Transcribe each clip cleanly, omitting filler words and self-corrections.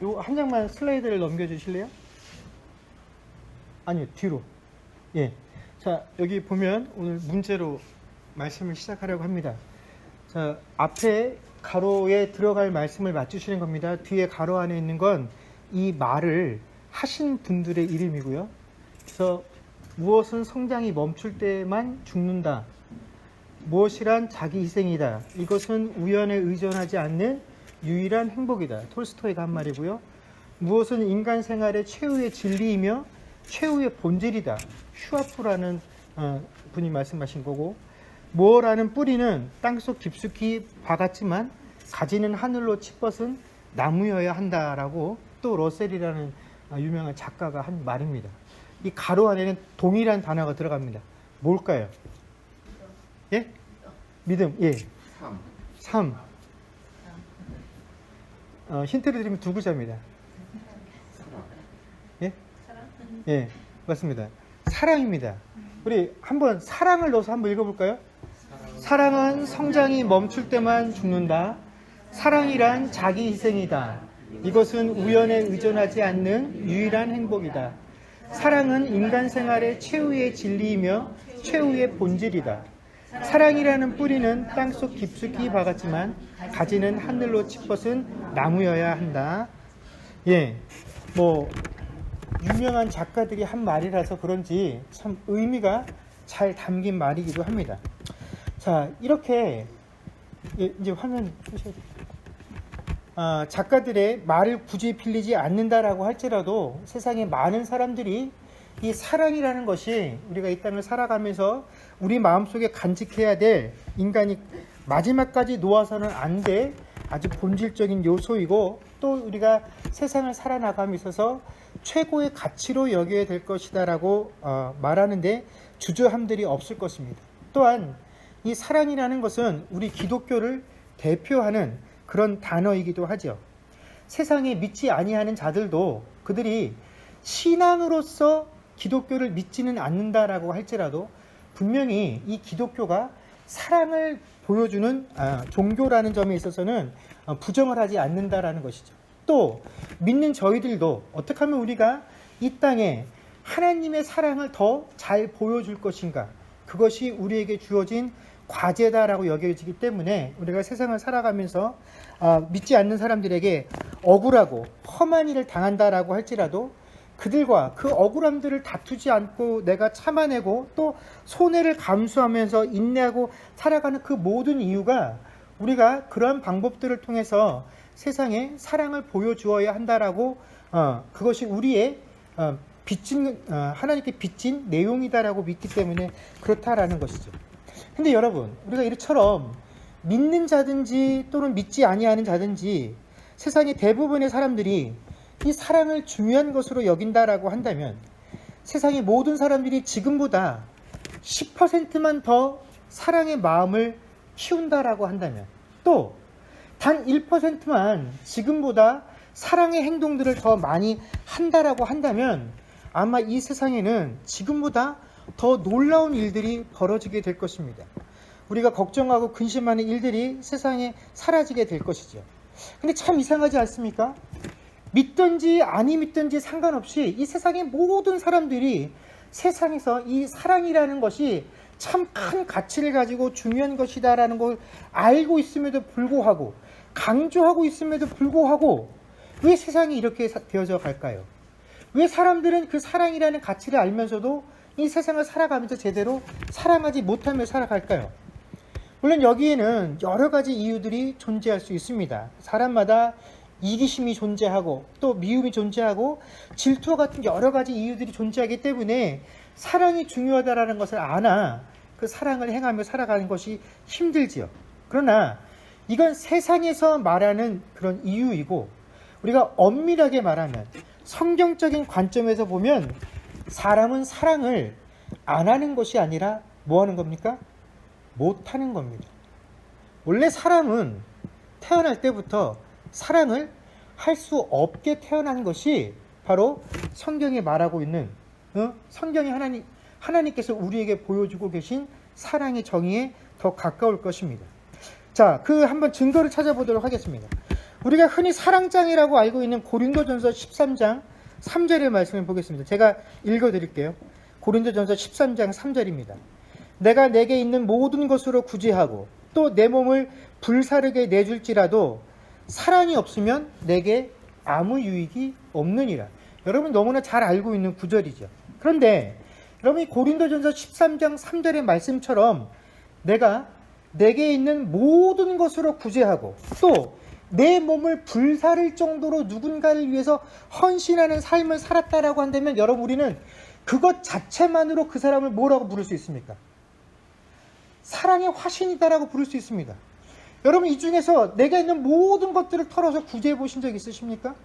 요 한 장만 슬라이드를 넘겨주실래요? 아니요, 뒤로. 예. 자, 여기 보면 오늘 문제로 말씀을 시작하려고 합니다. 자, 앞에 가로에 들어갈 말씀을 맞추시는 겁니다. 뒤에 가로 안에 있는 건 이 말을 하신 분들의 이름이고요. 그래서 무엇은 성장이 멈출 때만 죽는다. 무엇이란 자기 희생이다. 이것은 우연에 의존하지 않는 유일한 행복이다. 톨스토이가 한 말이고요. 무엇은 인간 생활의 최후의 진리이며 최후의 본질이다. 슈아프라는 분이 말씀하신 거고, 무어라는 뿌리는 땅속 깊숙이 박았지만 가지는 하늘로 치뻗은 나무여야 한다라고 또 러셀이라는 유명한 작가가 한 말입니다. 이 가로 안에는 동일한 단어가 들어갑니다. 뭘까요? 예? 믿음. 예. 삶. 힌트를 드리면 두 글자입니다. 예? 예, 맞습니다. 사랑입니다. 우리 한번 사랑을 넣어서 한번 읽어볼까요? 사랑은 성장이 멈출 때만 죽는다. 사랑이란 자기 희생이다. 이것은 우연에 의존하지 않는 유일한 행복이다. 사랑은 인간 생활의 최후의 진리이며 최후의 본질이다. 사랑이라는 뿌리는 땅속 깊숙이 박았지만 가지는 하늘로 치뻗은 나무여야 한다. 예, 유명한 작가들이 한 말이라서 그런지 참 의미가 잘 담긴 말이기도 합니다. 자, 이렇게 이제 화면 보셔야 돼요. 작가들의 말을 굳이 빌리지 않는다라고 할지라도 세상에 많은 사람들이 이 사랑이라는 것이 우리가 이 땅을 살아가면서 우리 마음속에 간직해야 될 인간이 마지막까지 놓아서는 안 될 아주 본질적인 요소이고, 또 우리가 세상을 살아나감에 있어서 최고의 가치로 여겨야 될 것이다라고 말하는데 주저함들이 없을 것입니다. 또한 이 사랑이라는 것은 우리 기독교를 대표하는 그런 단어이기도 하죠. 세상에 믿지 아니하는 자들도 그들이 신앙으로서 기독교를 믿지는 않는다라고 할지라도 분명히 이 기독교가 사랑을 보여주는 종교라는 점에 있어서는 부정을 하지 않는다라는 것이죠. 또 믿는 저희들도 어떻게 하면 우리가 이 땅에 하나님의 사랑을 더 잘 보여줄 것인가, 그것이 우리에게 주어진 과제다라고 여겨지기 때문에 우리가 세상을 살아가면서 믿지 않는 사람들에게 억울하고 험한 일을 당한다라고 할지라도 그들과 그 억울함들을 다투지 않고 내가 참아내고 또 손해를 감수하면서 인내하고 살아가는 그 모든 이유가 우리가 그러한 방법들을 통해서 세상에 사랑을 보여주어야 한다라고 그것이 우리의 하나님께 빚진 내용이다라고 믿기 때문에 그렇다라는 것이죠. 근데 여러분, 우리가 이처럼 믿는 자든지 또는 믿지 아니하는 자든지 세상의 대부분의 사람들이 이 사랑을 중요한 것으로 여긴다라고 한다면, 세상의 모든 사람들이 지금보다 10%만 더 사랑의 마음을 키운다라고 한다면, 또 단 1%만 지금보다 사랑의 행동들을 더 많이 한다라고 한다면 아마 이 세상에는 지금보다 더 놀라운 일들이 벌어지게 될 것입니다. 우리가 걱정하고 근심하는 일들이 세상에 사라지게 될 것이죠. 근데 참 이상하지 않습니까? 믿든지 아니 믿든지 상관없이 이 세상의 모든 사람들이 세상에서 이 사랑이라는 것이 참 큰 가치를 가지고 중요한 것이다라는 걸 알고 있음에도 불구하고, 강조하고 있음에도 불구하고 왜 세상이 이렇게 되어져 갈까요? 왜 사람들은 그 사랑이라는 가치를 알면서도 이 세상을 살아가면서 제대로 사랑하지 못하며 살아갈까요? 물론 여기에는 여러 가지 이유들이 존재할 수 있습니다. 사람마다 이기심이 존재하고 또 미움이 존재하고 질투와 같은 여러 가지 이유들이 존재하기 때문에 사랑이 중요하다라는 것을 아나 그 사랑을 행하며 살아가는 것이 힘들지요. 그러나 이건 세상에서 말하는 그런 이유이고, 우리가 엄밀하게 말하면 성경적인 관점에서 보면 사람은 사랑을 안 하는 것이 아니라 뭐 하는 겁니까? 못 하는 겁니다. 원래 사람은 태어날 때부터 사랑을 할 수 없게 태어난 것이 바로 성경에 말하고 있는 성경이 하나님께서 우리에게 보여주고 계신 사랑의 정의에 더 가까울 것입니다. 자, 그 한번 증거를 찾아보도록 하겠습니다. 우리가 흔히 사랑장이라고 알고 있는 고린도전서 13장 3절의 말씀을 보겠습니다. 제가 읽어드릴게요. 고린도전서 13장 3절입니다. 내가 내게 있는 모든 것으로 구제하고 또 내 몸을 불사르게 내줄지라도 사랑이 없으면 내게 아무 유익이 없느니라. 여러분 너무나 잘 알고 있는 구절이죠. 그런데 여러분이 고린도전서 13장 3절의 말씀처럼 내가 내게 있는 모든 것으로 구제하고 또 내 몸을 불사를 정도로 누군가를 위해서 헌신하는 삶을 살았다라고 한다면 여러분 우리는 그것 자체만으로 그 사람을 뭐라고 부를 수 있습니까? 사랑의 화신이다라고 부를 수 있습니다. 여러분 이 중에서 내가 있는 모든 것들을 털어서 구제해 보신 적 있으십니까?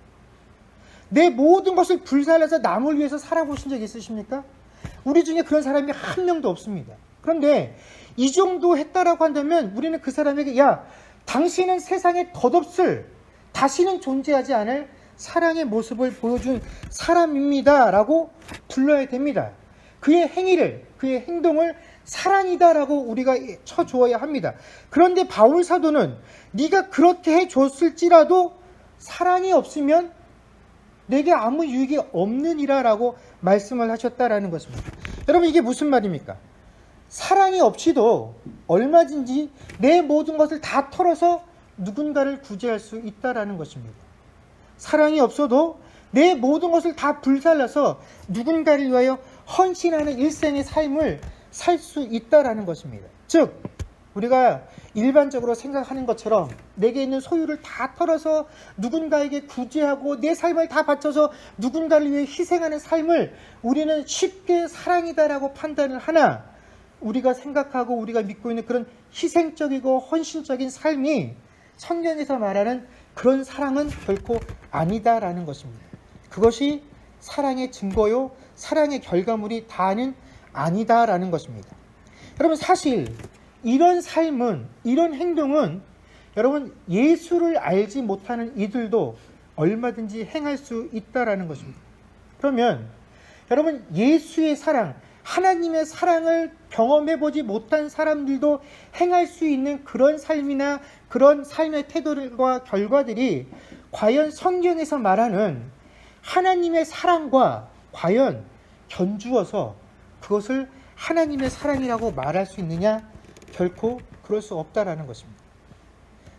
내 모든 것을 불살라서 남을 위해서 살아보신 적 있으십니까? 우리 중에 그런 사람이 한 명도 없습니다. 그런데 이 정도 했다라고 한다면 우리는 그 사람에게 야, 당신은 세상에 덧없을 다시는 존재하지 않을 사랑의 모습을 보여준 사람입니다 라고 불러야 됩니다. 그의 행위를, 그의 행동을 사랑이다라고 우리가 쳐주어야 합니다. 그런데 바울 사도는 네가 그렇게 해줬을지라도 사랑이 없으면 내게 아무 유익이 없느니라 라고 말씀을 하셨다라는 것입니다. 여러분 이게 무슨 말입니까? 사랑이 없이도 얼마든지 내 모든 것을 다 털어서 누군가를 구제할 수 있다라는 것입니다. 사랑이 없어도 내 모든 것을 다 불살라서 누군가를 위하여 헌신하는 일생의 삶을 살 수 있다라는 것입니다. 즉 우리가 일반적으로 생각하는 것처럼 내게 있는 소유를 다 털어서 누군가에게 구제하고 내 삶을 다 바쳐서 누군가를 위해 희생하는 삶을 우리는 쉽게 사랑이다라고 판단을 하나 우리가 생각하고 우리가 믿고 있는 그런 희생적이고 헌신적인 삶이 성경에서 말하는 그런 사랑은 결코 아니다라는 것입니다. 그것이 사랑의 증거요 사랑의 결과물이 다는 아니다라는 것입니다. 여러분 사실 이런 삶은 이런 행동은 여러분 예수를 알지 못하는 이들도 얼마든지 행할 수 있다라는 것입니다. 그러면 여러분 예수의 사랑 하나님의 사랑을 경험해보지 못한 사람들도 행할 수 있는 그런 삶이나 그런 삶의 태도들과 결과들이 과연 성경에서 말하는 하나님의 사랑과 과연 견주어서 그것을 하나님의 사랑이라고 말할 수 있느냐? 결코 그럴 수 없다라는 것입니다.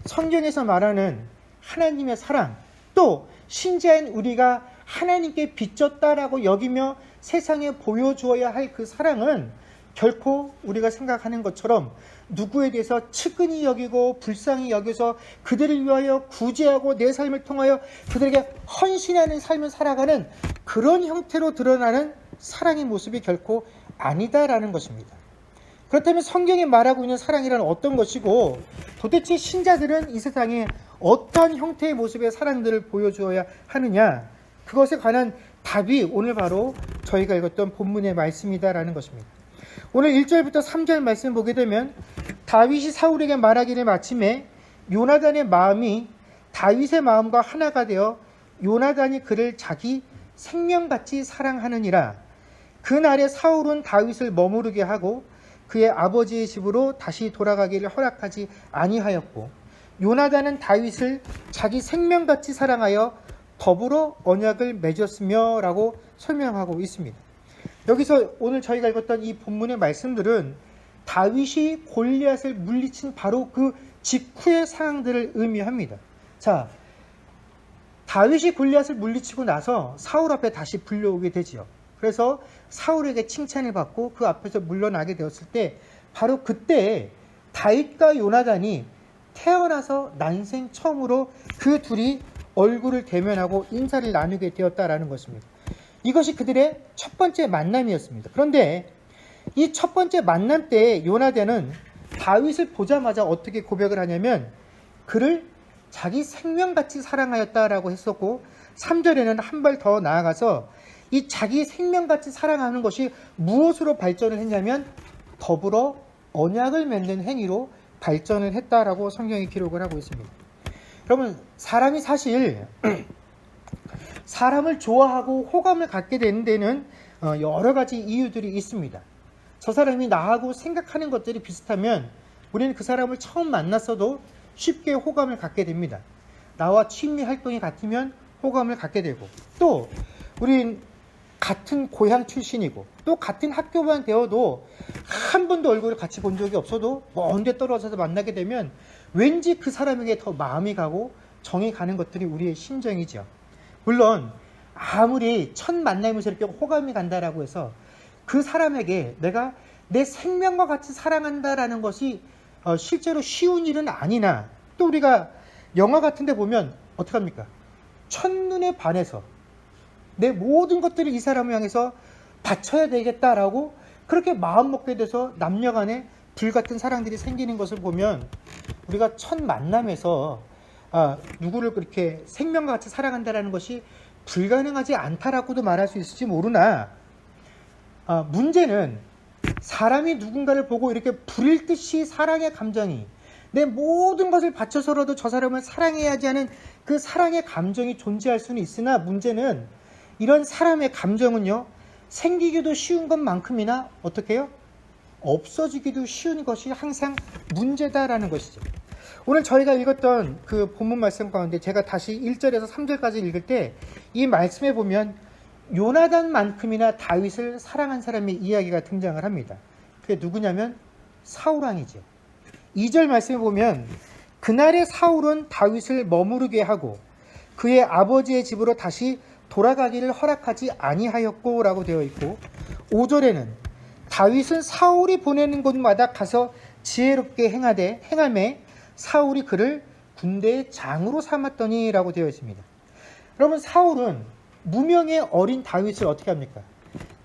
성경에서 말하는 하나님의 사랑, 또 신자인 우리가 하나님께 빚졌다라고 여기며 세상에 보여주어야 할 그 사랑은 결코 우리가 생각하는 것처럼 누구에 대해서 측은히 여기고 불쌍히 여겨서 그들을 위하여 구제하고 내 삶을 통하여 그들에게 헌신하는 삶을 살아가는 그런 형태로 드러나는 사랑의 모습이 결코 아니다라는 것입니다. 그렇다면 성경이 말하고 있는 사랑이란 어떤 것이고 도대체 신자들은 이 세상에 어떠한 형태의 모습의 사랑들을 보여주어야 하느냐, 그것에 관한 답이 오늘 바로 저희가 읽었던 본문의 말씀이다라는 것입니다. 오늘 1절부터 3절 말씀 보게 되면 다윗이 사울에게 말하기를 마침에 요나단의 마음이 다윗의 마음과 하나가 되어 요나단이 그를 자기 생명같이 사랑하느니라. 그날에 사울은 다윗을 머무르게 하고 그의 아버지의 집으로 다시 돌아가기를 허락하지 아니하였고 요나단은 다윗을 자기 생명같이 사랑하여 더불어 언약을 맺었으며 라고 설명하고 있습니다. 여기서 오늘 저희가 읽었던 이 본문의 말씀들은 다윗이 골리앗을 물리친 바로 그 직후의 상황들을 의미합니다. 자, 다윗이 골리앗을 물리치고 나서 사울 앞에 다시 불려오게 되지요. 그래서 사울에게 칭찬을 받고 그 앞에서 물러나게 되었을 때 바로 그때 다윗과 요나단이 태어나서 난생 처음으로 그 둘이 얼굴을 대면하고 인사를 나누게 되었다라는 것입니다. 이것이 그들의 첫 번째 만남이었습니다. 그런데 이 첫 번째 만남 때 요나단은 다윗을 보자마자 어떻게 고백을 하냐면 그를 자기 생명같이 사랑하였다라고 했었고 3절에는 한 발 더 나아가서 이 자기 생명같이 사랑하는 것이 무엇으로 발전을 했냐면 더불어 언약을 맺는 행위로 발전을 했다라고 성경이 기록을 하고 있습니다. 여러분 사람이 사실 사람을 좋아하고 호감을 갖게 되는 데는 여러 가지 이유들이 있습니다. 저 사람이 나하고 생각하는 것들이 비슷하면 우리는 그 사람을 처음 만났어도 쉽게 호감을 갖게 됩니다. 나와 친미 활동이 같으면 호감을 갖게 되고, 또 우린 같은 고향 출신이고 또 같은 학교만 되어도 한 번도 얼굴을 같이 본 적이 없어도 먼데 떨어져서 만나게 되면 왠지 그 사람에게 더 마음이 가고 정이 가는 것들이 우리의 심정이죠. 물론 아무리 첫 만남에서 이렇게 호감이 간다라고 해서 그 사람에게 내가 내 생명과 같이 사랑한다라는 것이 실제로 쉬운 일은 아니나, 또 우리가 영화 같은 데 보면 어떡합니까? 첫눈에 반해서 내 모든 것들을 이 사람을 향해서 바쳐야 되겠다라고 그렇게 마음 먹게 돼서 남녀 간에 불같은 사랑들이 생기는 것을 보면 우리가 첫 만남에서 누구를 그렇게 생명과 같이 사랑한다라는 것이 불가능하지 않다라고도 말할 수 있을지 모르나, 문제는 사람이 누군가를 보고 이렇게 불일 듯이 사랑의 감정이, 내 모든 것을 바쳐서라도 저 사람을 사랑해야지 하는 그 사랑의 감정이 존재할 수는 있으나, 문제는 이런 사람의 감정은요, 생기기도 쉬운 것만큼이나 어떻게 해요? 없어지기도 쉬운 것이 항상 문제다라는 것이죠. 오늘 저희가 읽었던 그 본문 말씀 가운데 제가 다시 1절에서 3절까지 읽을 때 이 말씀에 보면 요나단만큼이나 다윗을 사랑한 사람의 이야기가 등장을 합니다. 그게 누구냐면 사울왕이죠. 2절 말씀에 보면 그날의 사울은 다윗을 머무르게 하고 그의 아버지의 집으로 다시 돌아가기를 허락하지 아니하였고 라고 되어 있고, 5절에는 다윗은 사울이 보내는 곳마다 가서 지혜롭게 행하매 사울이 그를 군대의 장으로 삼았더니 라고 되어 있습니다. 여러분, 사울은 무명의 어린 다윗을 어떻게 합니까?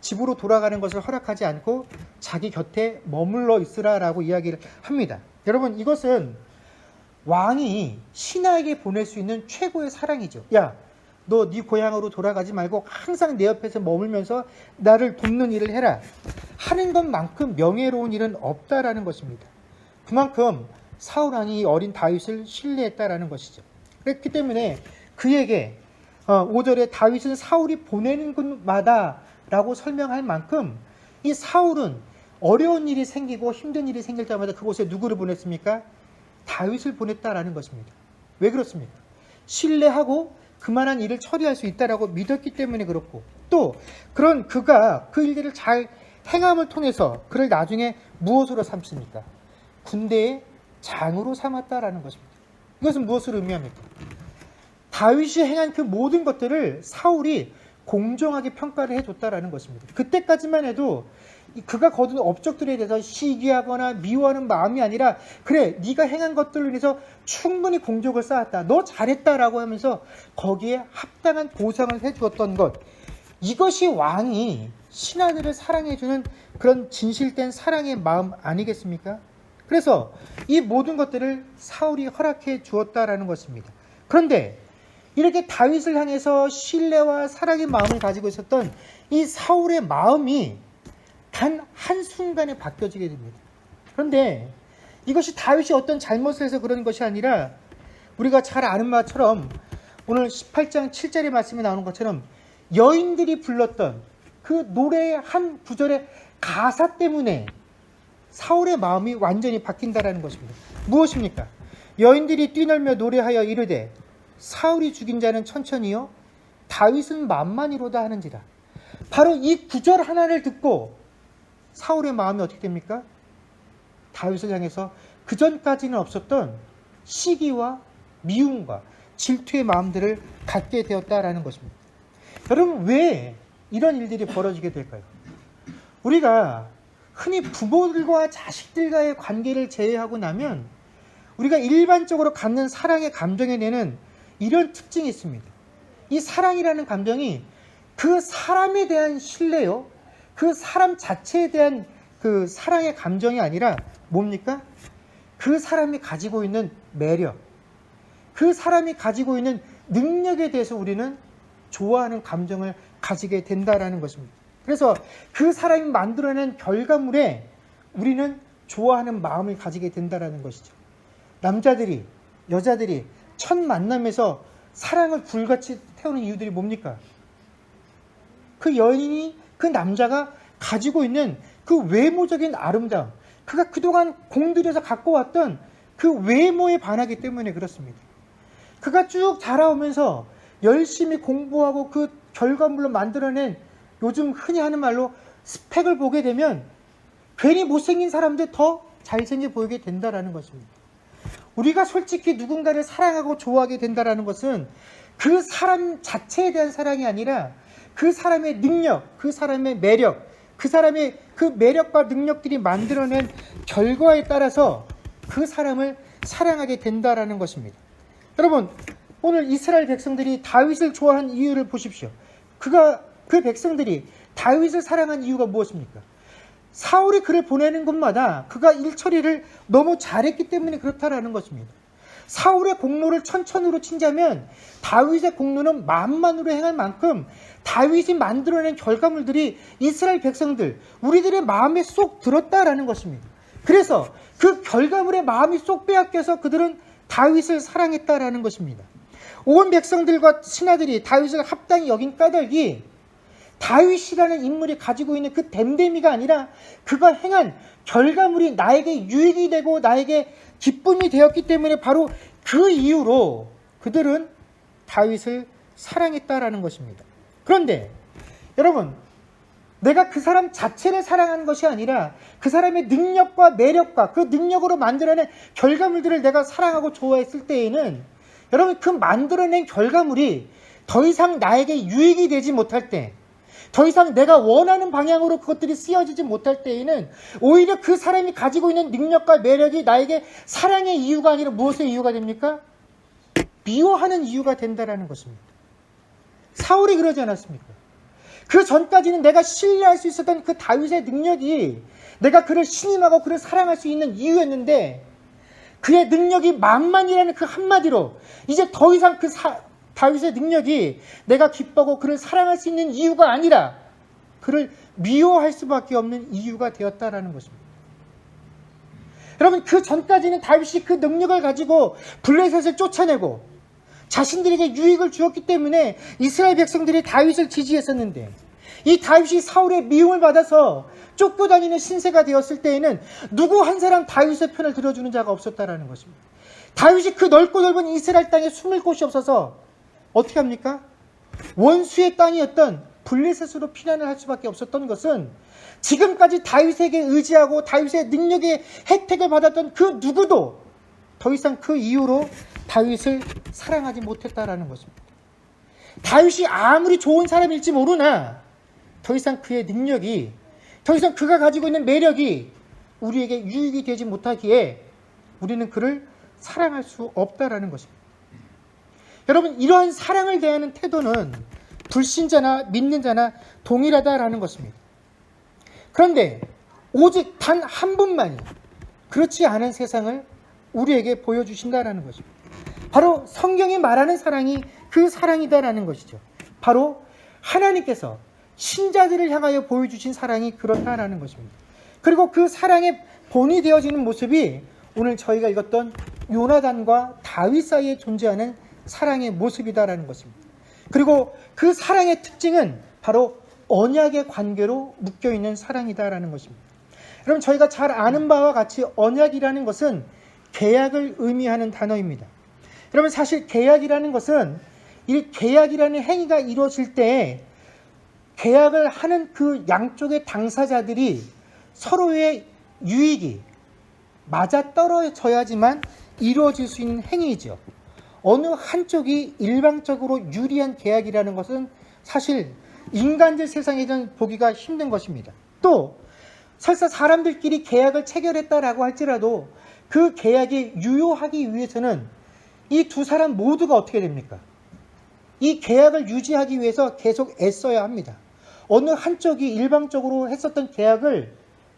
집으로 돌아가는 것을 허락하지 않고 자기 곁에 머물러 있으라라고 이야기를 합니다. 여러분, 이것은 왕이 신하에게 보낼 수 있는 최고의 사랑이죠. 야, 너 네 고향으로 돌아가지 말고 항상 내 옆에서 머물면서 나를 돕는 일을 해라 하는 것만큼 명예로운 일은 없다라는 것입니다. 그만큼 사울왕이 어린 다윗을 신뢰했다라는 것이죠. 그렇기 때문에 그에게 5절에 다윗은 사울이 보내는 곳마다 라고 설명할 만큼 이 사울은 어려운 일이 생기고 힘든 일이 생길 때마다 그곳에 누구를 보냈습니까? 다윗을 보냈다라는 것입니다. 왜 그렇습니까? 신뢰하고 그만한 일을 처리할 수 있다라고 믿었기 때문에 그렇고, 또 그런 그가 그 일들을 잘 행함을 통해서 그를 나중에 무엇으로 삼습니까? 군대의 장으로 삼았다라는 것입니다. 이것은 무엇을 의미합니까? 다윗이 행한 그 모든 것들을 사울이 공정하게 평가를 해줬다라는 것입니다. 그때까지만 해도 그가 거둔 업적들에 대해서 시기하거나 미워하는 마음이 아니라, 그래, 네가 행한 것들로 인해서 충분히 공적을 쌓았다, 너 잘했다라고 하면서 거기에 합당한 보상을 해주었던 것, 이것이 왕이 신하들을 사랑해주는 그런 진실된 사랑의 마음 아니겠습니까? 그래서 이 모든 것들을 사울이 허락해 주었다라는 것입니다. 그런데 이렇게 다윗을 향해서 신뢰와 사랑의 마음을 가지고 있었던 이 사울의 마음이 단 한순간에 바뀌어지게 됩니다. 그런데 이것이 다윗이 어떤 잘못을 해서 그런 것이 아니라, 우리가 잘 아는 바처럼 오늘 18장 7절의 말씀이 나오는 것처럼 여인들이 불렀던 그 노래의 한 구절의 가사 때문에 사울의 마음이 완전히 바뀐다라는 것입니다. 무엇입니까? 여인들이 뛰놀며 노래하여 이르되 사울이 죽인 자는 천천히요 다윗은 만만이로다 하는지라. 바로 이 구절 하나를 듣고 사울의 마음이 어떻게 됩니까? 다윗을 향해서 그전까지는 없었던 시기와 미움과 질투의 마음들을 갖게 되었다라는 것입니다. 여러분, 왜 이런 일들이 벌어지게 될까요? 우리가 흔히 부모들과 자식들과의 관계를 제외하고 나면 우리가 일반적으로 갖는 사랑의 감정에 내는 이런 특징이 있습니다. 이 사랑이라는 감정이 그 사람에 대한 신뢰요, 그 사람 자체에 대한 그 사랑의 감정이 아니라 뭡니까? 그 사람이 가지고 있는 매력, 그 사람이 가지고 있는 능력에 대해서 우리는 좋아하는 감정을 가지게 된다라는 것입니다. 그래서 그 사람이 만들어낸 결과물에 우리는 좋아하는 마음을 가지게 된다라는 것이죠. 남자들이, 여자들이 첫 만남에서 사랑을 불같이 태우는 이유들이 뭡니까? 그 여인이, 그 남자가 가지고 있는 그 외모적인 아름다움, 그가 그동안 공들여서 갖고 왔던 그 외모에 반하기 때문에 그렇습니다. 그가 쭉 자라오면서 열심히 공부하고 그 결과물로 만들어낸 요즘 흔히 하는 말로 스펙을 보게 되면 괜히 못생긴 사람들 더 잘생겨 보이게 된다라는 것입니다. 우리가 솔직히 누군가를 사랑하고 좋아하게 된다라는 것은 그 사람 자체에 대한 사랑이 아니라 그 사람의 능력, 그 사람의 매력, 그 사람의 그 매력과 능력들이 만들어낸 결과에 따라서 그 사람을 사랑하게 된다라는 것입니다. 여러분, 오늘 이스라엘 백성들이 다윗을 좋아한 이유를 보십시오. 그 백성들이 다윗을 사랑한 이유가 무엇입니까? 사울이 그를 보내는 곳마다 그가 일처리를 너무 잘했기 때문에 그렇다라는 것입니다. 사울의 공로를 천천으로 친자면 다윗의 공로는 만만으로 행할 만큼 다윗이 만들어낸 결과물들이 이스라엘 백성들, 우리들의 마음에 쏙 들었다라는 것입니다. 그래서 그 결과물의 마음이 쏙 빼앗겨서 그들은 다윗을 사랑했다라는 것입니다. 온 백성들과 신하들이 다윗을 합당히 여긴 까닭이 다윗이라는 인물이 가지고 있는 그 댐댐이가 아니라 그가 행한 결과물이 나에게 유익이 되고 나에게 기쁨이 되었기 때문에 바로 그 이유로 그들은 다윗을 사랑했다라는 것입니다. 그런데 여러분, 내가 그 사람 자체를 사랑하는 것이 아니라 그 사람의 능력과 매력과 그 능력으로 만들어낸 결과물들을 내가 사랑하고 좋아했을 때에는 여러분, 그 만들어낸 결과물이 더 이상 나에게 유익이 되지 못할 때, 더 이상 내가 원하는 방향으로 그것들이 쓰여지지 못할 때에는 오히려 그 사람이 가지고 있는 능력과 매력이 나에게 사랑의 이유가 아니라 무엇의 이유가 됩니까? 미워하는 이유가 된다라는 것입니다. 사울이 그러지 않았습니까? 그 전까지는 내가 신뢰할 수 있었던 그 다윗의 능력이 내가 그를 신임하고 그를 사랑할 수 있는 이유였는데 그의 능력이 만만이라는 그 한마디로 이제 더 이상 그 다윗의 능력이 내가 기뻐하고 그를 사랑할 수 있는 이유가 아니라 그를 미워할 수밖에 없는 이유가 되었다라는 것입니다. 여러분, 그 전까지는 다윗이 그 능력을 가지고 블레셋을 쫓아내고 자신들에게 유익을 주었기 때문에 이스라엘 백성들이 다윗을 지지했었는데 이 다윗이 사울의 미움을 받아서 쫓겨다니는 신세가 되었을 때에는 누구 한 사람 다윗의 편을 들어주는 자가 없었다라는 것입니다. 다윗이 그 넓고 넓은 이스라엘 땅에 숨을 곳이 없어서 어떻게 합니까? 원수의 땅이었던 블레셋으로 피난을 할 수밖에 없었던 것은 지금까지 다윗에게 의지하고 다윗의 능력의 혜택을 받았던 그 누구도 더 이상 그 이유로 다윗을 사랑하지 못했다라는 것입니다. 다윗이 아무리 좋은 사람일지 모르나 더 이상 그의 능력이, 더 이상 그가 가지고 있는 매력이 우리에게 유익이 되지 못하기에 우리는 그를 사랑할 수 없다라는 것입니다. 여러분, 이러한 사랑을 대하는 태도는 불신자나 믿는 자나 동일하다라는 것입니다. 그런데 오직 단 한 분만이 그렇지 않은 세상을 우리에게 보여주신다라는 것입니다. 바로 성경이 말하는 사랑이 그 사랑이다라는 것이죠. 바로 하나님께서 신자들을 향하여 보여주신 사랑이 그렇다라는 것입니다. 그리고 그 사랑의 본이 되어지는 모습이 오늘 저희가 읽었던 요나단과 다윗 사이에 존재하는 사랑의 모습이다라는 것입니다. 그리고 그 사랑의 특징은 바로 언약의 관계로 묶여있는 사랑이다라는 것입니다. 여러분, 저희가 잘 아는 바와 같이 언약이라는 것은 계약을 의미하는 단어입니다. 여러분, 사실 계약이라는 것은 이 계약이라는 행위가 이루어질 때 계약을 하는 그 양쪽의 당사자들이 서로의 유익이 맞아떨어져야지만 이루어질 수 있는 행위이죠. 어느 한쪽이 일방적으로 유리한 계약이라는 것은 사실 인간들 세상에는 보기가 힘든 것입니다. 또 설사 사람들끼리 계약을 체결했다라고 할지라도 그 계약이 유효하기 위해서는 이 두 사람 모두가 어떻게 됩니까? 이 계약을 유지하기 위해서 계속 애써야 합니다. 어느 한쪽이 일방적으로 했었던 계약을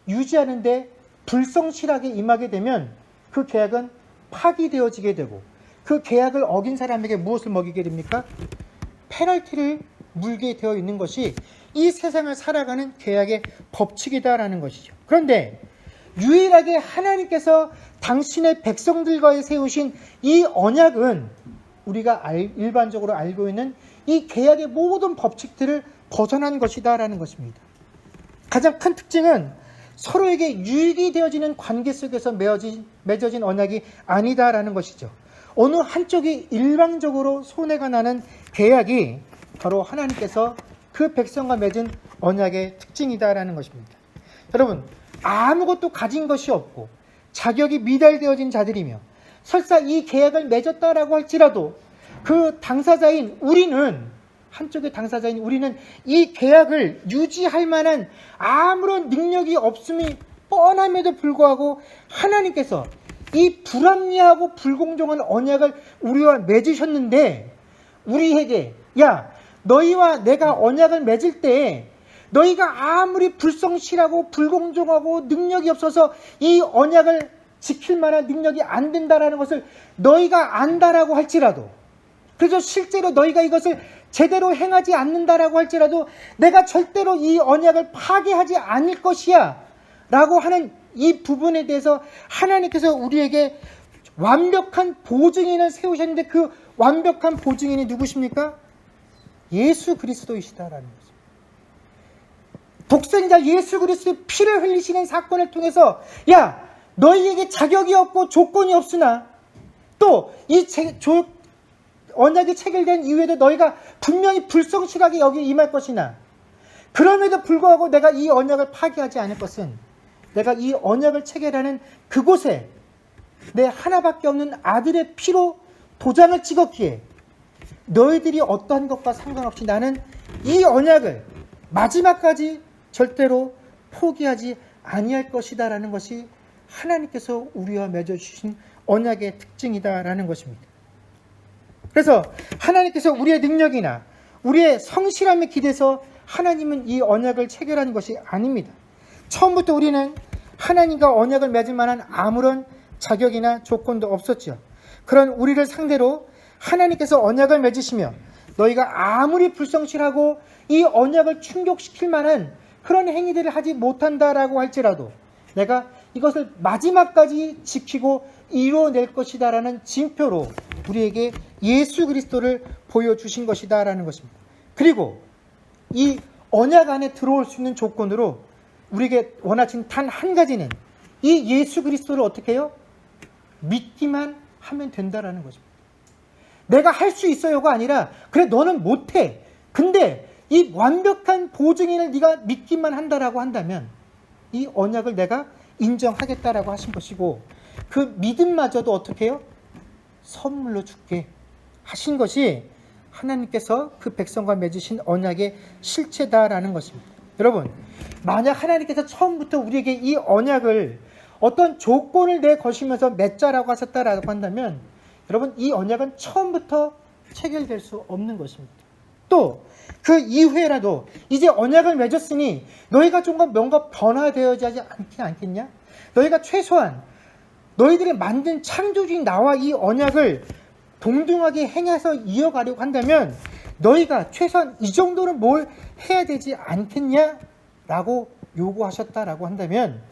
유지하는데 불성실하게 임하게 되면 그 계약은 파기되어지게 되고 그 계약을 어긴 사람에게 무엇을 먹이게 됩니까? 페널티를 물게 되어 있는 것이 이 세상을 살아가는 계약의 법칙이다라는 것이죠. 그런데 유일하게 하나님께서 당신의 백성들과의 세우신 이 언약은 우리가 일반적으로 알고 있는 이 계약의 모든 법칙들을 벗어난 것이다라는 것입니다. 가장 큰 특징은 서로에게 유익이 되어지는 관계 속에서 맺어진 언약이 아니다라는 것이죠. 어느 한쪽이 일방적으로 손해가 나는 계약이 바로 하나님께서 그 백성과 맺은 언약의 특징이다라는 것입니다. 여러분, 아무것도 가진 것이 없고 자격이 미달되어진 자들이며 설사 이 계약을 맺었다라고 할지라도 그 당사자인 우리는, 한쪽의 당사자인 우리는 이 계약을 유지할 만한 아무런 능력이 없음이 뻔함에도 불구하고 하나님께서 이 불합리하고 불공정한 언약을 우리와 맺으셨는데, 우리에게 야, 너희와 내가 언약을 맺을 때 너희가 아무리 불성실하고 불공정하고 능력이 없어서 이 언약을 지킬 만한 능력이 안 된다라는 것을 너희가 안다라고 할지라도, 그래서 실제로 너희가 이것을 제대로 행하지 않는다라고 할지라도 내가 절대로 이 언약을 파괴하지 않을 것이야 라고 하는 이 부분에 대해서 하나님께서 우리에게 완벽한 보증인을 세우셨는데, 그 완벽한 보증인이 누구십니까? 예수 그리스도이시다라는 거죠. 독생자 예수 그리스도의 피를 흘리시는 사건을 통해서 야, 너희에게 자격이 없고 조건이 없으나 또 이 언약이 체결된 이후에도 너희가 분명히 불성실하게 여기 임할 것이나, 그럼에도 불구하고 내가 이 언약을 파기하지 않을 것은 내가 이 언약을 체결하는 그곳에 내 하나밖에 없는 아들의 피로 도장을 찍었기에 너희들이 어떠한 것과 상관없이 나는 이 언약을 마지막까지 절대로 포기하지 아니할 것이다 라는 것이 하나님께서 우리와 맺어주신 언약의 특징이다라는 것입니다. 그래서 하나님께서 우리의 능력이나 우리의 성실함에 기대서 하나님은 이 언약을 체결하는 것이 아닙니다. 처음부터 우리는 하나님과 언약을 맺을 만한 아무런 자격이나 조건도 없었죠. 그런 우리를 상대로 하나님께서 언약을 맺으시며 너희가 아무리 불성실하고 이 언약을 충족시킬 만한 그런 행위들을 하지 못한다라고 할지라도 내가 이것을 마지막까지 지키고 이루어낼 것이다라는 징표로 우리에게 예수 그리스도를 보여주신 것이다라는 것입니다. 그리고 이 언약 안에 들어올 수 있는 조건으로 우리에게 원하신 단 한 가지는 이 예수 그리스도를 어떻게 해요? 믿기만 하면 된다라는 것입니다. 내가 할 수 있어요가 아니라 그래 너는 못해. 근데 이 완벽한 보증인을 네가 믿기만 한다라고 한다면 이 언약을 내가 인정하겠다라고 하신 것이고, 그 믿음마저도 어떻게 해요? 선물로 줄게 하신 것이 하나님께서 그 백성과 맺으신 언약의 실체다라는 것입니다. 여러분, 만약 하나님께서 처음부터 우리에게 이 언약을 어떤 조건을 내거시면서 맺자라고 하셨다라고 한다면 여러분, 이 언약은 처음부터 체결될 수 없는 것입니다. 또 그 이후에라도 이제 언약을 맺었으니 너희가 좀 뭔가 변화되어야지 않겠냐? 너희가 최소한 너희들이 만든 창조주인 나와 이 언약을 동등하게 행해서 이어가려고 한다면 너희가 최소한 이 정도는 뭘 해야 되지 않겠냐? 라고 요구하셨다라고 한다면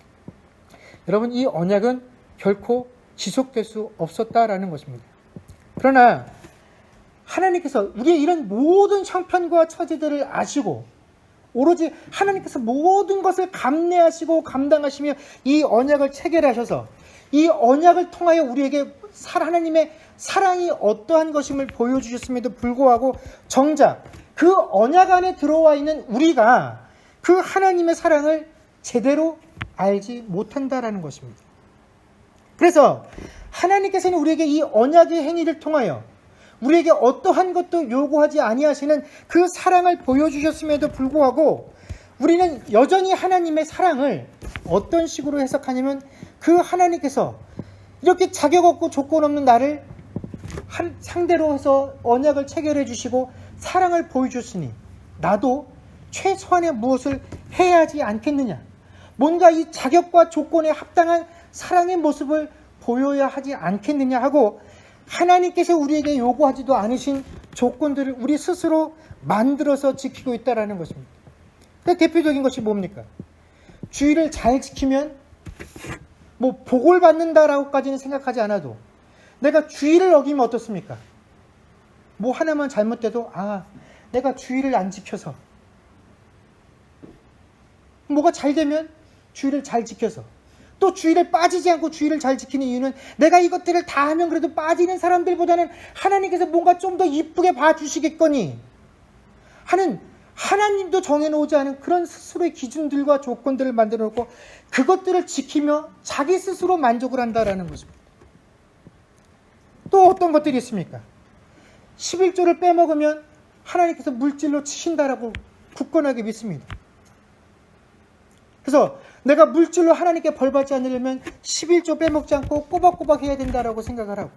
여러분, 이 언약은 결코 지속될 수 없었다라는 것입니다. 그러나 하나님께서 우리의 이런 모든 형편과 처지들을 아시고 오로지 하나님께서 모든 것을 감내하시고 감당하시며 이 언약을 체결하셔서 이 언약을 통하여 우리에게 하나님의 사랑이 어떠한 것임을 보여주셨음에도 불구하고 정작 그 언약 안에 들어와 있는 우리가 그 하나님의 사랑을 제대로 알지 못한다라는 것입니다. 그래서 하나님께서는 우리에게 이 언약의 행위를 통하여 우리에게 어떠한 것도 요구하지 아니하시는 그 사랑을 보여주셨음에도 불구하고 우리는 여전히 하나님의 사랑을 어떤 식으로 해석하냐면, 그 하나님께서 이렇게 자격 없고 조건 없는 나를 상대로 해서 언약을 체결해 주시고 사랑을 보여주셨으니 나도 최소한의 무엇을 해야 하지 않겠느냐, 뭔가 이 자격과 조건에 합당한 사랑의 모습을 보여야 하지 않겠느냐 하고 하나님께서 우리에게 요구하지도 않으신 조건들을 우리 스스로 만들어서 지키고 있다는 것입니다. 대표적인 것이 뭡니까? 주의를 잘 지키면 뭐 복을 받는다라고까지는 생각하지 않아도 내가 주의를 어기면 어떻습니까? 뭐 하나만 잘못돼도 내가 주의를 안 지켜서, 뭐가 잘 되면 주의를 잘 지켜서, 또 주의를 빠지지 않고 주의를 잘 지키는 이유는 내가 이것들을 다 하면 그래도 빠지는 사람들보다는 하나님께서 뭔가 좀 더 이쁘게 봐주시겠거니 하는, 하나님도 정해놓지 않은 그런 스스로의 기준들과 조건들을 만들어 놓고 그것들을 지키며 자기 스스로 만족을 한다라는 것입니다. 또 어떤 것들이 있습니까? 11조를 빼먹으면 하나님께서 물질로 치신다라고 굳건하게 믿습니다. 그래서 내가 물질로 하나님께 벌받지 않으려면 11조 빼먹지 않고 꼬박꼬박 해야 된다라고 생각을 하고,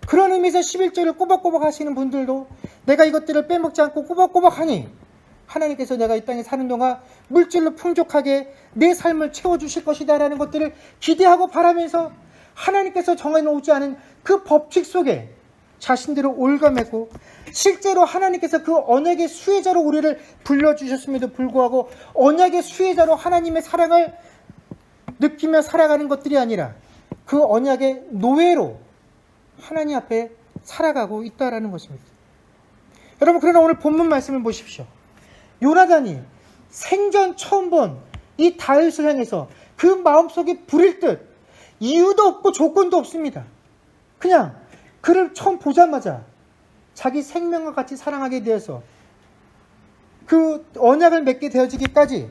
그런 의미에서 11조를 꼬박꼬박 하시는 분들도 내가 이것들을 빼먹지 않고 꼬박꼬박 하니 하나님께서 내가 이 땅에 사는 동안 물질로 풍족하게 내 삶을 채워주실 것이다 라는 것들을 기대하고 바라면서 하나님께서 정해놓지 않은 그 법칙 속에 자신들을 올가매고, 실제로 하나님께서 그 언약의 수혜자로 우리를 불러주셨음에도 불구하고 언약의 수혜자로 하나님의 사랑을 느끼며 살아가는 것들이 아니라 그 언약의 노예로 하나님 앞에 살아가고 있다라는 것입니다. 여러분, 그러나 오늘 본문 말씀을 보십시오. 요나단이 생전 처음 본 이 다윗을 향해서 그 마음속에 불일 듯 이유도 없고 조건도 없습니다. 그냥 그를 처음 보자마자 자기 생명과 같이 사랑하게 되어서 그 언약을 맺게 되어지기까지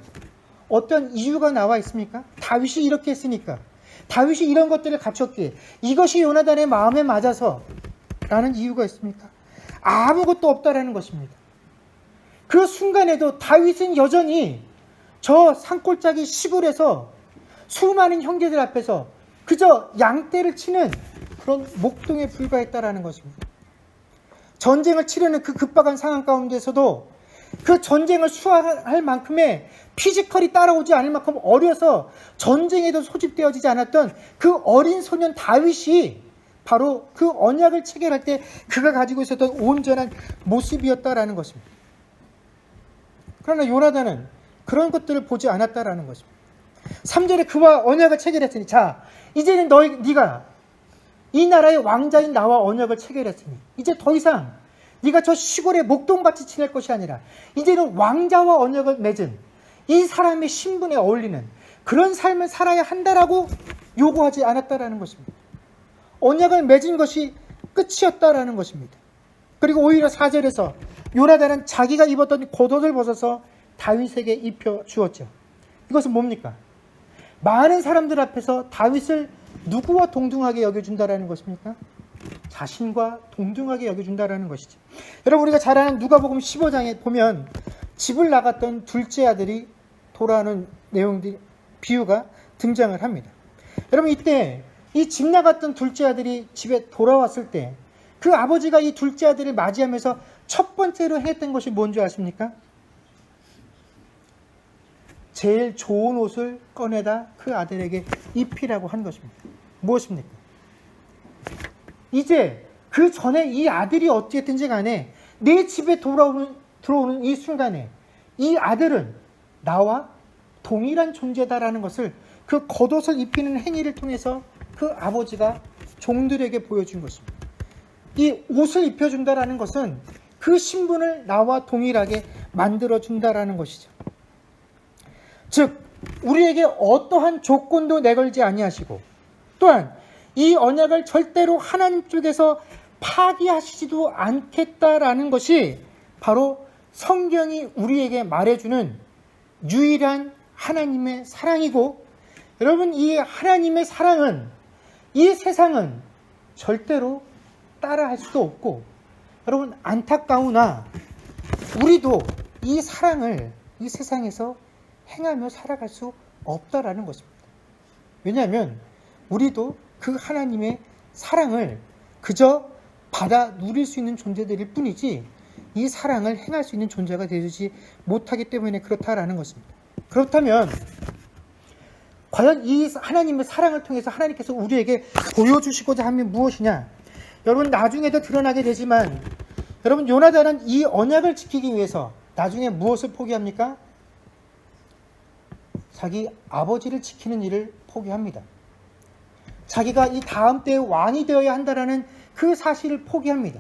어떤 이유가 나와 있습니까? 다윗이 이렇게 했으니까, 다윗이 이런 것들을 갖췄기에, 이것이 요나단의 마음에 맞아서 라는 이유가 있습니까? 아무것도 없다라는 것입니다. 그 순간에도 다윗은 여전히 저 산골짜기 시골에서 수많은 형제들 앞에서 그저 양떼를 치는 그런 목동에 불과했다라는 것입니다. 전쟁을 치르는 그 급박한 상황 가운데서도 그 전쟁을 수행할 만큼의 피지컬이 따라오지 않을 만큼 어려서 전쟁에도 소집되어지지 않았던 그 어린 소년 다윗이 바로 그 언약을 체결할 때 그가 가지고 있었던 온전한 모습이었다라는 것입니다. 그러나 요나단은 그런 것들을 보지 않았다라는 것입니다. 3절에 그와 언약을 체결했으니, 자, 이제는 네가 이 나라의 왕자인 나와 언약을 체결했으니 이제 더 이상 네가 저 시골의 목동같이 지낼 것이 아니라 이제는 왕자와 언약을 맺은 이 사람의 신분에 어울리는 그런 삶을 살아야 한다라고 요구하지 않았다라는 것입니다. 언약을 맺은 것이 끝이었다라는 것입니다. 그리고 오히려 4절에서 요나단은 자기가 입었던 겉옷을 벗어서 다윗에게 입혀 주었죠. 이것은 뭡니까? 많은 사람들 앞에서 다윗을 누구와 동등하게 여겨준다라는 것입니까? 자신과 동등하게 여겨준다라는 것이죠. 여러분, 우리가 잘 아는 누가복음 15장에 보면 집을 나갔던 둘째 아들이 돌아오는 내용들, 비유가 등장을 합니다. 여러분, 이때 이 집 나갔던 둘째 아들이 집에 돌아왔을 때 그 아버지가 이 둘째 아들을 맞이하면서 첫 번째로 했던 것이 뭔지 아십니까? 제일 좋은 옷을 꺼내다 그 아들에게 입히라고 한 것입니다. 무엇입니까? 이제 그 전에 이 아들이 어찌했든지 간에 내 집에 들어오는 이 순간에 이 아들은 나와 동일한 존재다라는 것을 그 겉옷을 입히는 행위를 통해서 그 아버지가 종들에게 보여준 것입니다. 이 옷을 입혀준다라는 것은 그 신분을 나와 동일하게 만들어준다라는 것이죠. 즉, 우리에게 어떠한 조건도 내걸지 아니하시고, 또한 이 언약을 절대로 하나님 쪽에서 파기하시지도 않겠다라는 것이 바로 성경이 우리에게 말해주는 유일한 하나님의 사랑이고, 여러분, 이 하나님의 사랑은 이 세상은 절대로 따라할 수도 없고, 여러분, 안타까우나 우리도 이 사랑을 이 세상에서 행하며 살아갈 수 없다라는 것입니다. 왜냐하면 우리도 그 하나님의 사랑을 그저 받아 누릴 수 있는 존재들일 뿐이지 이 사랑을 행할 수 있는 존재가 되지 못하기 때문에 그렇다라는 것입니다. 그렇다면 과연 이 하나님의 사랑을 통해서 하나님께서 우리에게 보여주시고자 하면 무엇이냐? 여러분, 나중에도 드러나게 되지만 여러분, 요나단은 이 언약을 지키기 위해서 나중에 무엇을 포기합니까? 자기 아버지를 지키는 일을 포기합니다. 자기가 이 다음 때의 왕이 되어야 한다라는 그 사실을 포기합니다.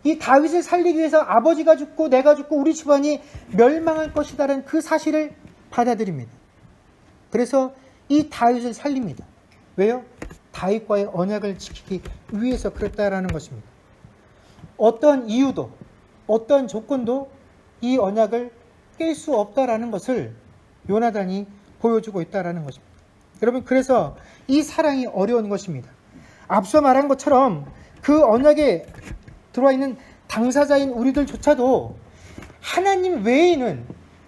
이 다윗을 살리기 위해서 아버지가 죽고 내가 죽고 우리 집안이 멸망할 것이다라는 그 사실을 받아들입니다. 그래서 이 다윗을 살립니다. 왜요? 다윗과의 언약을 지키기 위해서 그랬다라는 것입니다. 어떤 이유도 어떤 조건도 이 언약을 깰 수 없다라는 것을 요나단이 보여주고 있다라는 것입니다. 여러분, 그래서 이 사랑이 어려운 것입니다. 앞서 말한 것처럼 그 언약에 들어와 있는 당사자인 우리들조차도 하나님 외에는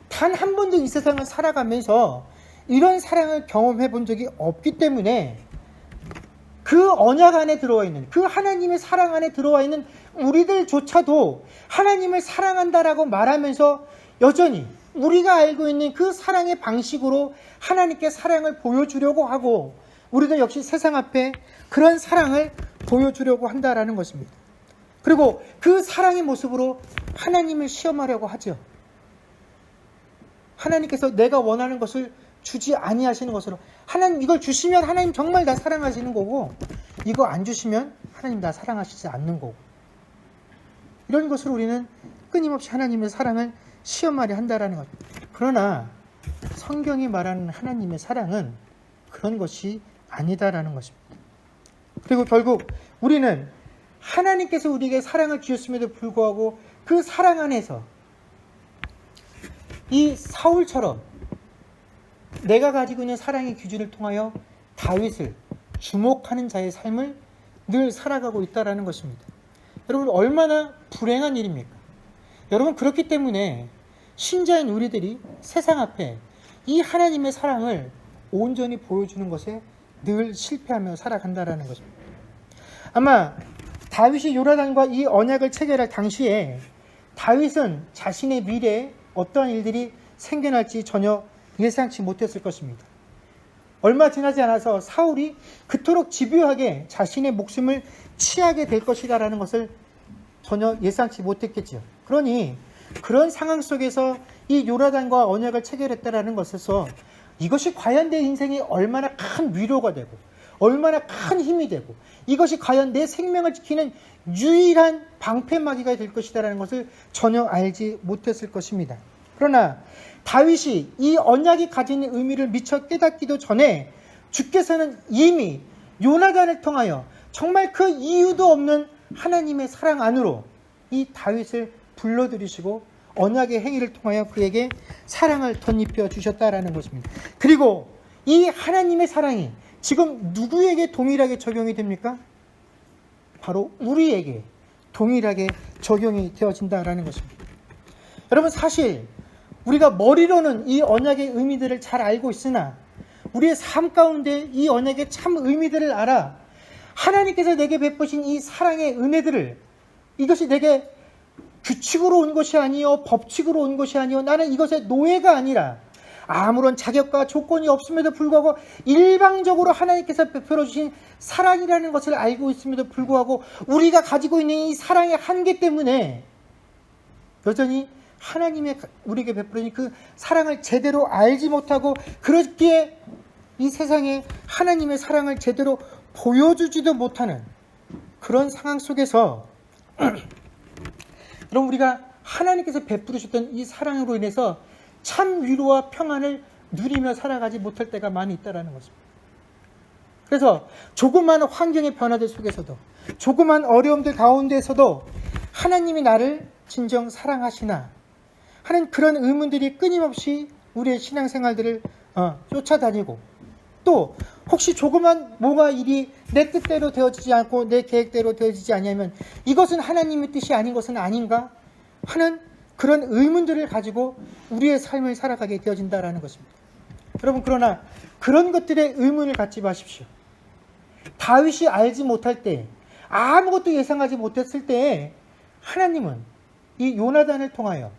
단 한 번도 이 세상을 살아가면서 이런 사랑을 경험해 본 적이 없기 때문에 그 언약 안에 들어와 있는, 그 하나님의 사랑 안에 들어와 있는 우리들조차도 하나님을 사랑한다라고 말하면서 여전히 우리가 알고 있는 그 사랑의 방식으로 하나님께 사랑을 보여주려고 하고, 우리도 역시 세상 앞에 그런 사랑을 보여주려고 한다라는 것입니다. 그리고 그 사랑의 모습으로 하나님을 시험하려고 하죠. 하나님께서 내가 원하는 것을 주지 아니하시는 것으로, 하나님 이걸 주시면 하나님 정말 나 사랑하시는 거고, 이거 안 주시면 하나님 나 사랑하시지 않는 거고, 이런 것으로 우리는 끊임없이 하나님의 사랑을 시험하려 한다라는 것. 그러나 성경이 말하는 하나님의 사랑은 그런 것이 아니다라는 것입니다. 그리고 결국 우리는 하나님께서 우리에게 사랑을 주셨음에도 불구하고 그 사랑 안에서 이 사울처럼 내가 가지고 있는 사랑의 기준을 통하여 다윗을 주목하는 자의 삶을 늘 살아가고 있다는 것입니다. 여러분, 얼마나 불행한 일입니까? 여러분, 그렇기 때문에 신자인 우리들이 세상 앞에 이 하나님의 사랑을 온전히 보여주는 것에 늘 실패하며 살아간다는 것입니다. 아마 다윗이 요나단과 이 언약을 체결할 당시에 다윗은 자신의 미래에 어떠한 일들이 생겨날지 전혀 예상치 못했을 것입니다. 얼마 지나지 않아서 사울이 그토록 집요하게 자신의 목숨을 취하게 될 것이다라는 것을 전혀 예상치 못했겠죠. 그러니 그런 상황 속에서 이 요나단과 언약을 체결했다라는 것에서 이것이 과연 내 인생에 얼마나 큰 위로가 되고 얼마나 큰 힘이 되고 이것이 과연 내 생명을 지키는 유일한 방패막이가 될 것이다라는 것을 전혀 알지 못했을 것입니다. 그러나 다윗이 이 언약이 가지는 의미를 미처 깨닫기도 전에 주께서는 이미 요나단을 통하여 정말 그 이유도 없는 하나님의 사랑 안으로 이 다윗을 불러들이시고 언약의 행위를 통하여 그에게 사랑을 덧입혀 주셨다라는 것입니다. 그리고 이 하나님의 사랑이 지금 누구에게 동일하게 적용이 됩니까? 바로 우리에게 동일하게 적용이 되어진다라는 것입니다. 여러분, 사실 우리가 머리로는 이 언약의 의미들을 잘 알고 있으나 우리의 삶 가운데 이 언약의 참 의미들을 알아 하나님께서 내게 베푸신 이 사랑의 은혜들을, 이것이 내게 규칙으로 온 것이 아니요 법칙으로 온 것이 아니요 나는 이것의 노예가 아니라 아무런 자격과 조건이 없음에도 불구하고 일방적으로 하나님께서 베풀어 주신 사랑이라는 것을 알고 있음에도 불구하고 우리가 가지고 있는 이 사랑의 한계 때문에 여전히 하나님의 우리에게 베풀어진 그 사랑을 제대로 알지 못하고, 그렇기에 이 세상에 하나님의 사랑을 제대로 보여주지도 못하는 그런 상황 속에서 여러분, 우리가 하나님께서 베풀으셨던 이 사랑으로 인해서 참 위로와 평안을 누리며 살아가지 못할 때가 많이 있다는 것입니다. 그래서 조그만 환경의 변화들 속에서도, 조그만 어려움들 가운데서도 하나님이 나를 진정 사랑하시나 하는 그런 의문들이 끊임없이 우리의 신앙생활들을 쫓아다니고, 또 혹시 조그만 뭐가 일이 내 뜻대로 되어지지 않고 내 계획대로 되어지지 않으면 이것은 하나님의 뜻이 아닌 것은 아닌가 하는 그런 의문들을 가지고 우리의 삶을 살아가게 되어진다라는 것입니다. 여러분, 그러나 그런 것들의 의문을 갖지 마십시오. 다윗이 알지 못할 때, 아무것도 예상하지 못했을 때에 하나님은 이 요나단을 통하여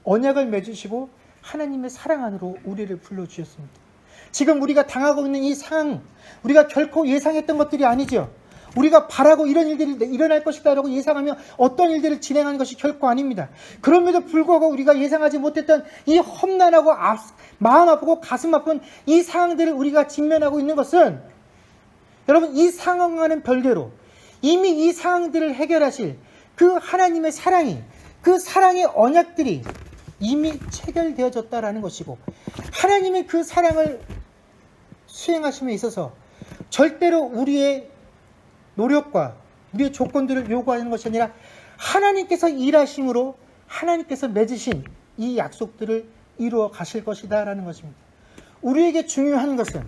언약을 맺으시고 하나님의 사랑 안으로 우리를 불러주셨습니다. 지금 우리가 당하고 있는 이 상황, 우리가 결코 예상했던 것들이 아니죠. 우리가 바라고 이런 일들이 일어날 것이다 라고 예상하며 어떤 일들을 진행하는 것이 결코 아닙니다. 그럼에도 불구하고 우리가 예상하지 못했던 이 험난하고 마음 아프고 가슴 아픈 이 상황들을 우리가 직면하고 있는 것은, 여러분, 이 상황과는 별개로 이미 이 상황들을 해결하실 그 하나님의 사랑이, 그 사랑의 언약들이 이미 체결되어졌다라는 것이고, 하나님의 그 사랑을 수행하심에 있어서 절대로 우리의 노력과 우리의 조건들을 요구하는 것이 아니라 하나님께서 일하심으로 하나님께서 맺으신 이 약속들을 이루어 가실 것이다 라는 것입니다. 우리에게 중요한 것은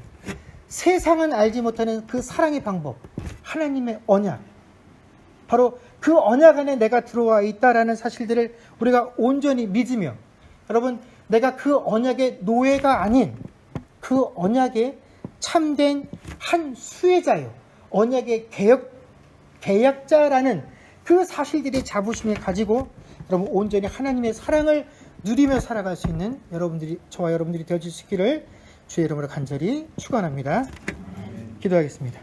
세상은 알지 못하는 그 사랑의 방법, 하나님의 언약, 바로 그 언약 안에 내가 들어와 있다라는 사실들을 우리가 온전히 믿으며, 여러분, 내가 그 언약의 노예가 아닌 그 언약의 참된 한 수혜자요, 언약의 계약자라는 그 사실들의 자부심을 가지고 여러분 온전히 하나님의 사랑을 누리며 살아갈 수 있는 저와 여러분들이 되어질 수 있기를 주의 이름으로 간절히 축원합니다. 기도하겠습니다.